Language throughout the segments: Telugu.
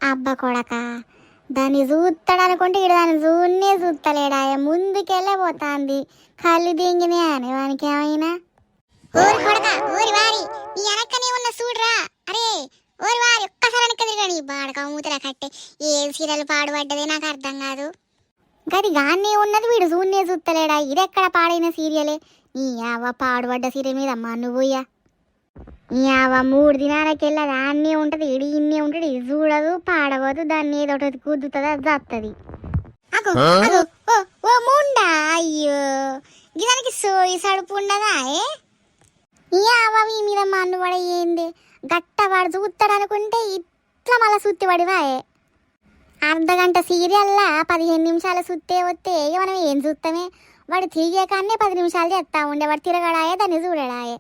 అబ్బ కొడక దాన్ని చూస్తాడు అనుకుంటే ఇక్కడ దాన్ని చూన్నే చూస్తలేడా ముందుకెళ్ళే పోతాంది కళ్ళు దింగినే అని వానికి ఏమైనా ఓరి కొడక ఓరి వారి నీ వెనక్కనే ఉన్న చూడరా అరే ఓరి వారి ఒక్కసారి వెనక తిరగని బాడక మూతల కట్టే ఏం సీరియల్ పాడుపడ్డదే నాకు అర్థం కాదు గది గానే ఉన్నది వీడు చూన్నే చూస్తలేడా ఇదెక్కడ పాడైన సీరియలే నీ అవ్వ పాడుపడ్డ సీరియల్ మీద అమ్మ నువ్వుయ్యా నీ అవ్వ 3 దినాలకెళ్ళ దాన్నే ఉంటుంది ఇడి ఇన్నే ఉంటుంది ఇది చూడదు పాడవదు దాన్ని ఏదో ఒకటి కుదుతుంది అది చస్తుంది ఓ ముండా అయ్యో గిదానికి సోయి సడుపు ఉండదా నీ అవ్వ మీ మీద మన్ను పడ ఏంది గట్టవాడు చూస్తాడు అనుకుంటే ఇట్లా మళ్ళీ సుత్తి పడివాయే అర్ధగంట సీరియల్లా 15 నిమిషాల సుత్తే వస్తే మనం ఏం చూస్తామే వాడు తిరిగే కానీ 10 నిమిషాలు చేస్తా ఉండే వాడు తిరగడాయే దాన్ని చూడడాయే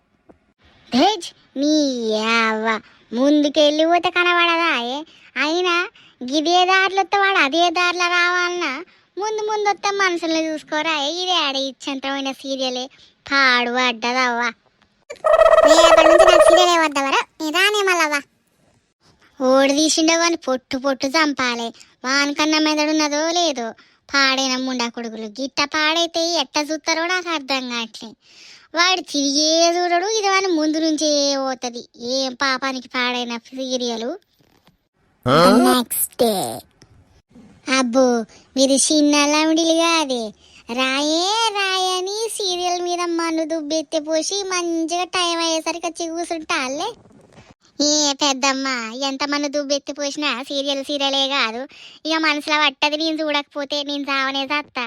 భేజ్ నీ అవ్వ ముందుకెళ్ళి పోతే కనబడదాయే అయినా గిదే దారిలో వస్తే వాడు అదే దారిలో రావాలన్నా ముందు ముందు వస్తే మనుషుల్ని చూసుకోరా ఇదే ఆడ ఇచ్చంతమైన సీరియలే పాడు పడ్డదవ్వా అక్కడి నుంచి నాకు సీరియలే వద్దవరా రానే మళ్ళవ్వా ఓడి తీసిండే వాడిని పొట్టు పొట్టు చంపాలి వానికన్నా మెదడున్నదో లేదో పాడైన ముండా కొడుకులు గిట్ట పాడైతే ఎట్ట చూస్తారో నాకు అర్థం కావట్లే వాడు తిరిగే చూడడు ఇది వాని ముందు నుంచే పోతుంది ఏం పాపానికి పాడైన సీరియలు నెక్స్ట్ డే అబ్బో మీరు చిన్న లమిడిలు కాదే రాయే రాయని సీరియల్ మీద మన్ను దుబ్బెత్తి పోసి మంచిగా టైం అయ్యేసరికి వచ్చి కూర్చుంటాలే ఏ పెద్దమ్మ ఎంత మన్ను దుబ్బెత్తి పోసినా సీరియలే కాదు ఇక మనసులో పట్టది నేను చూడకపోతే నేను చావనే చస్తా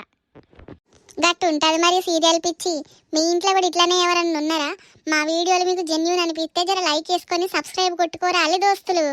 గట్టు ఉంటుంది మరి సీరియల్ పిచ్చి మీ ఇంట్లో కూడా ఇట్లానే ఎవరన్నా ఉన్నారా మా వీడియోలు మీకు జెన్యూన్ అనిపిస్తే జర లైక్ చేసుకొని సబ్స్క్రైబ్ కొట్టుకోరాలి దోస్తులు